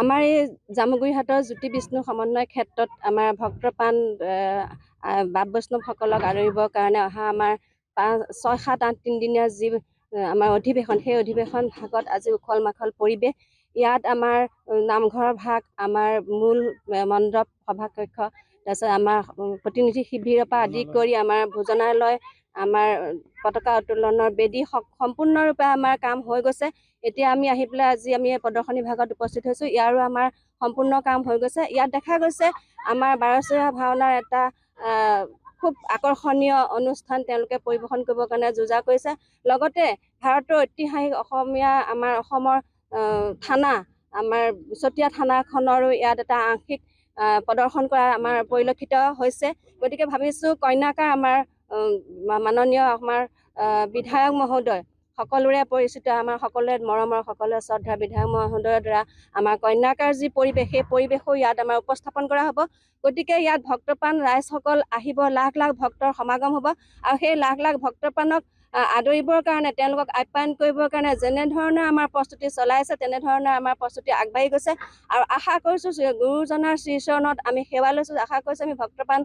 আমাৰ এই জামুগুৰিহাটৰ জ্যোতি বিষ্ণু সমন্বয় ক্ষেত্ৰত আমাৰ ভক্তপ্ৰাণ বাপ বৈষ্ণৱসকলক আদৰিবৰ কাৰণে অহা আমাৰ 6, 7, 8 তিনিদিনীয়া যি আমাৰ অধিৱেশন, সেই অধিৱেশন ভাগত আজি উখল মাখল পৰিৱেশ। ইয়াত আমাৰ নামঘৰ ভাগ, আমাৰ মূল মণ্ডপ সভাকক্ষ, তাৰপিছত আমাৰ প্ৰতিনিধি শিবিৰৰ পৰা আদি কৰি আমাৰ ভোজনালয়, আমাৰ পতাকা উত্তোলনৰ বেদী সম্পূৰ্ণৰূপে আমাৰ কাম হৈ গৈছে। এতিয়া আমি আহি পেলাই আজি আমি প্ৰদৰ্শনী ভাগত উপস্থিত হৈছোঁ। ইয়াৰো আমাৰ সম্পূৰ্ণ কাম হৈ গৈছে। ইয়াত দেখা গৈছে আমাৰ 12চৰীয়া ভাওনাৰ এটা খুব আকৰ্ষণীয় অনুষ্ঠান তেওঁলোকে পৰিৱেশন কৰিবৰ কাৰণে যোজা কৰিছে। লগতে ভাৰতৰ ঐতিহাসিক আমাৰ অসমৰ থানা, আমাৰ চতিয়া থানাখনৰো ইয়াত এটা আংশিক প্ৰদৰ্শন কৰা আমাৰ পৰিলক্ষিত হৈছে। গতিকে ভাবিছোঁ কন্যাকাৰ আমাৰ মাননীয় আমাৰ বিধায়ক মহোদয়, সকলোৰে পৰিচিত, আমাৰ সকলোৰে মৰমৰ, সকলোৰে শ্ৰদ্ধা বিধায়ক মহোদয়ৰ দ্বাৰা আমাৰ কন্যাকাৰ যি পৰিৱেশ, সেই পৰিৱেশো ইয়াত আমাৰ উপস্থাপন কৰা হ'ব। গতিকে ইয়াত ভক্তপ্ৰাণ ৰাইজসকল আহিব, লাখ লাখ ভক্তৰ সমাগম হ'ব। আৰু সেই লাখ লাখ ভক্তপ্ৰাণক আদৰিবৰ কাৰণে, তেওঁলোকক আপ্যায়ন কৰিবৰ কাৰণে যেনেধৰণে আমাৰ প্ৰস্তুতি চলাইছে, তেনেধৰণে আমাৰ প্ৰস্তুতি আগবাঢ়ি গৈছে। আৰু আশা কৰিছোঁ গুৰুজনাৰ শ্ৰীচৰণত আমি সেৱা লৈছোঁ। আশা কৰিছোঁ আমি ভক্তপ্ৰাণ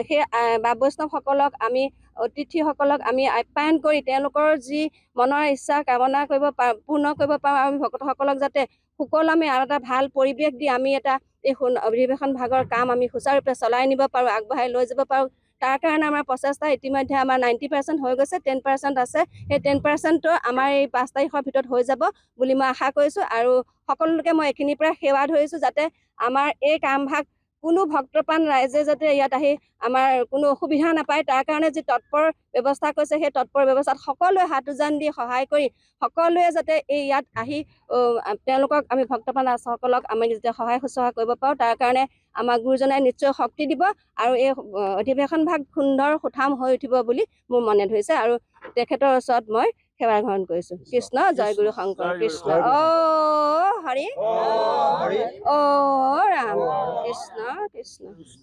সেই বাপ বৈষ্ণৱসকলক, আমি অতিথিসকলক আমি আপ্যায়ন কৰি তেওঁলোকৰ যি মনৰ ইচ্ছা কামনা পূৰ্ণ কৰিব পাৰোঁ। আৰু ভক্তসকলক যাতে সুকলমে আৰু এটা ভাল পৰিৱেশ দি আমি এই অধিৱেশন ভাগৰ কাম আমি সুচাৰুৰূপে চলাই নিব পাৰোঁ, আগবঢ়াই লৈ যাব পাৰোঁ। তাৰ কাৰণে আমাৰ প্ৰচেষ্টা ইতিমধ্যে আমাৰ 90% হৈ গৈছে, 10% আছে। সেই 10%টো আমাৰ এই 5 তাৰিখৰ ভিতৰত হৈ যাব বুলি মই আশা কৰিছোঁ। আৰু সকলোকে মই এইখিনিৰ পৰা সেৱা ধৰিছোঁ যাতে আমাৰ এই কামভাগ কোনো ভক্তপ্ৰাণ ৰাইজে যাতে ইয়াত আহি আমাৰ কোনো অসুবিধা নাপায়, তাৰ কাৰণে যি তৎপৰ ব্যৱস্থা কৰিছে, সেই তৎপৰ ব্যৱস্থাত সকলোৱে হাত উজান দি সহায় কৰি সকলোৱে যাতে ইয়াত আহি তেওঁলোকক আমি ভক্তপ্ৰাণ ৰাইজসকলক আমি যাতে সহায় শুশ্ৰূষা কৰিব পাৰোঁ, তাৰ কাৰণে আমাৰ গুৰুজনাই নিশ্চয় শক্তি দিব আৰু এই অধিৱেশন ভাগ সুন্দৰ সুঠাম হৈ উঠিব বুলি মোৰ মনে ধৰিছে। আৰু তেখেতৰ ওচৰত মই সেৱা গ্ৰহণ কৰিছোঁ। কৃষ্ণ জয় গুৰু শংকৰ কৃষ্ণ। হৰি অ ৰাম কৃষ্ণ কৃষ্ণ।